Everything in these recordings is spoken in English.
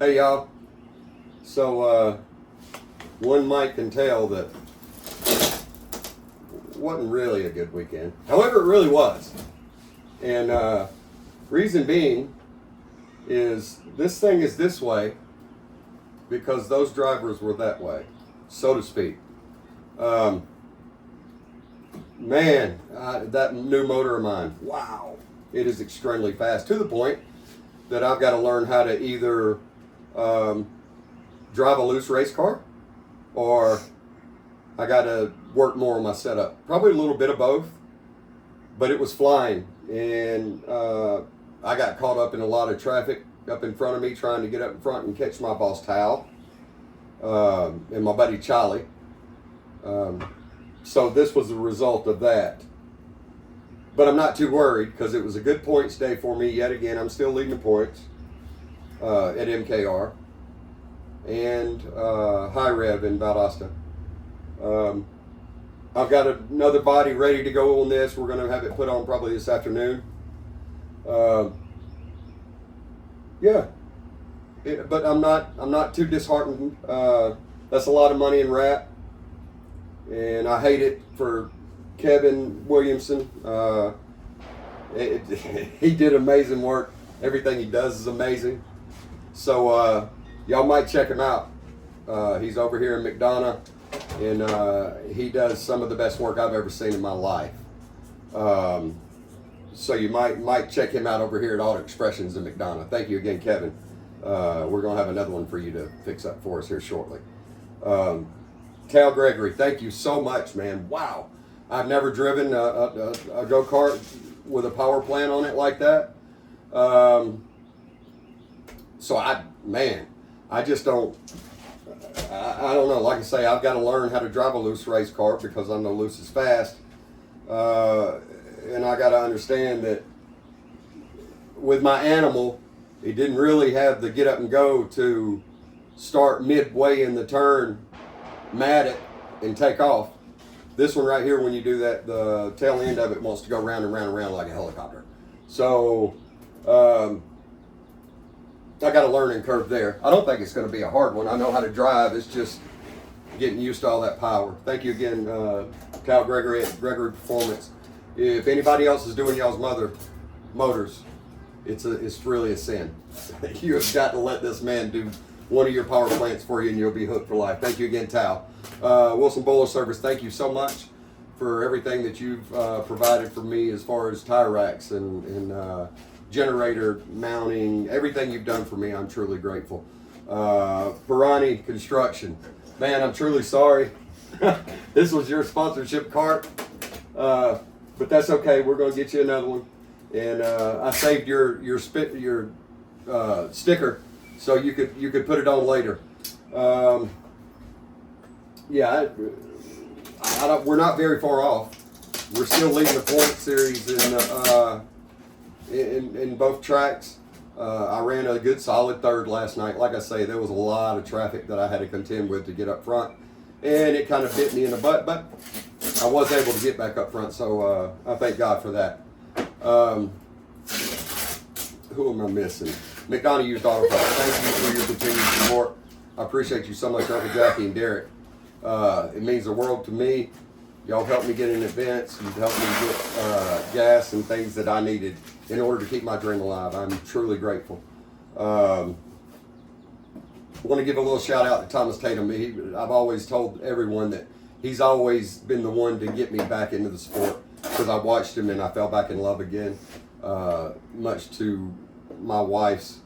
Hey y'all. So one might can tell that wasn't really a good weekend. However, it really was. And reason being is this thing is this way because those drivers were that way, so to speak. Man, that new motor of mine, wow, it is extremely fast to the point that I've got to learn how to either drive a loose race car or I got to work more on my setup. Probably a little bit of both, but it was flying. And I got caught up in a lot of traffic up in front of me trying to get up in front and catch my boss Tal and my buddy Charlie. So this was the result of that. But I'm not too worried because it was a good points day for me yet again. I'm still leading the points at MKR and High Rev in Valdosta. I've got another body ready to go on this. We're going to have it put on probably this afternoon. But I'm not too disheartened. That's a lot of money in wrap, and I hate it for Kevin Williamson. He did amazing work. Everything he does is amazing. So y'all might check him out. He's over here in McDonough, and he does some of the best work I've ever seen in my life. So you might check him out over here at Auto Expressions in McDonough. Thank you again, Kevin. We're going to have another one for you to fix up for us here shortly. Cal Gregory, thank you so much, man. Wow. I've never driven a go-kart with a power plant on it like that. So I just don't, I don't know. Like I say, I've got to learn how to drive a loose race car because I'm no loose as fast. And I got to understand that with my animal, it didn't really have the get up and go to start midway in the turn, mat it, and take off. This one right here, when you do that, the tail end of it wants to go round and round and round like a helicopter. So I got a learning curve there. I don't think it's going to be a hard one. I know how to drive. It's just getting used to all that power. Thank you again, Cal Gregory at Gregory Performance. If anybody else is doing y'all's motors, it's really a sin. You have got to let this man do one of your power plants for you and you'll be hooked for life. Thank you again, Tal. Wilson Bowler Service, thank you so much for everything that you've provided for me as far as tire racks and generator mounting, everything you've done for me. I'm truly grateful. Pirani Construction, man, I'm truly sorry. This was your sponsorship cart, but that's okay. We're going to get you another one. And I saved your sticker so you could put it on later. We're not very far off. We're still leading the point series in both tracks. I ran a good solid third last night. Like I say, there was a lot of traffic that I had to contend with to get up front, and it kind of bit me in the butt, but I was able to get back up front, so I thank God for that. Who am I missing? McDonough Used Auto Parts. Thank you for your continued support. I appreciate you so much, Uncle Jackie and Derek. It means the world to me. Y'all helped me get in events. You've helped me get gas and things that I needed in order to keep my dream alive. I'm truly grateful. I want to give a little shout out to Thomas Tatum. I've always told everyone that he's always been the one to get me back into the sport because I watched him and I fell back in love again, much to my wife's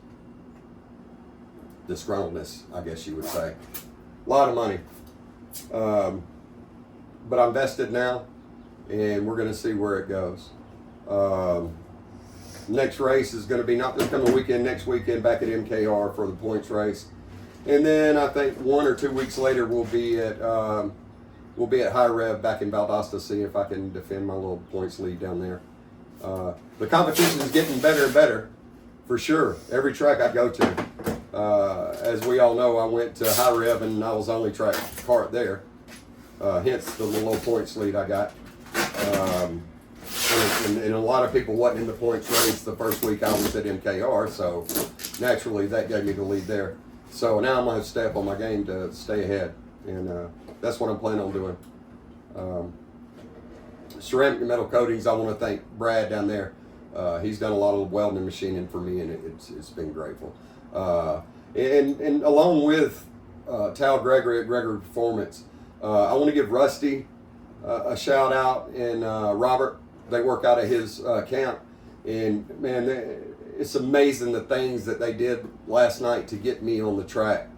disgruntledness, I guess you would say. A lot of money. But I'm vested now, and we're going to see where it goes. Next race is going to be not this coming weekend, next weekend back at MKR for the points race. And then I think 1 or 2 weeks later we'll be at High Rev back in Valdosta, see if I can defend my little points lead down there. The competition is getting better and better, for sure. Every track I go to. As we all know, I went to High Rev and I was the only track cart there. Hence the low points lead I got. And a lot of people wasn't in the points race the first week I was at MKR, so naturally that gave me the lead there. So now I'm gonna have to step on my game to stay ahead, and that's what I'm planning on doing. Ceramic and metal coatings, I want to thank Brad down there. He's done a lot of welding and machining for me, and it's been grateful. And along with Tal Gregory at Gregory Performance, I want to give Rusty a shout out, and Robert. They work out of his camp, and man, it's amazing the things that they did last night to get me on the track.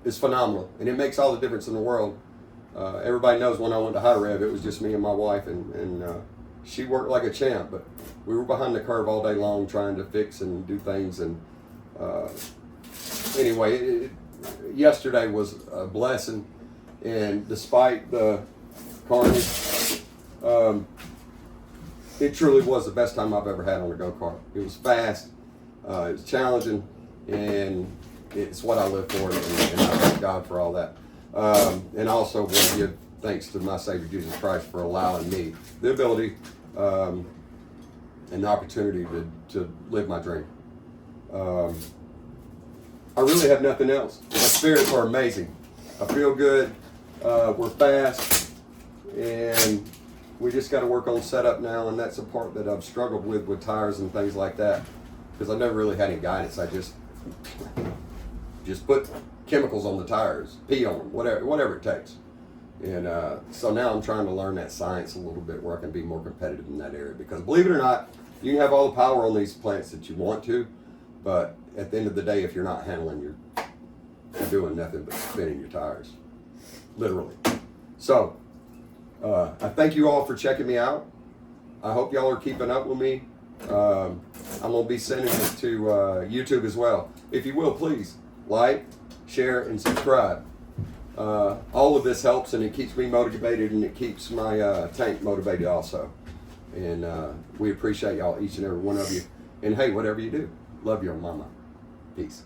It's phenomenal, and it makes all the difference in the world. Everybody knows when I went to High Rev, it was just me and my wife, and she worked like a champ, but we were behind the curve all day long trying to fix and do things. And anyway, yesterday was a blessing, and despite the carnage, it truly was the best time I've ever had on a go-kart. It was fast, it was challenging, and it's what I live for, and I thank God for all that. And I also want to give thanks to my Savior Jesus Christ for allowing me the ability and the opportunity to live my dream. I really have nothing else. My spirits are amazing. I feel good. We're fast, and we just got to work on setup now, and that's a part that I've struggled with tires and things like that, because I never really had any guidance. I just put chemicals on the tires, pee on them, whatever it takes. And so now I'm trying to learn that science a little bit where I can be more competitive in that area, because believe it or not, you can have all the power on these plants that you want to, but at the end of the day, if you're not handling, you're doing nothing but spinning your tires, literally. So I thank you all for checking me out. I hope y'all are keeping up with me. I'm going to be sending this to YouTube as well. If you will, please like, share, and subscribe. All of this helps, and it keeps me motivated, and it keeps my tank motivated also. And we appreciate y'all, each and every one of you. And hey, whatever you do, love your mama. Peace.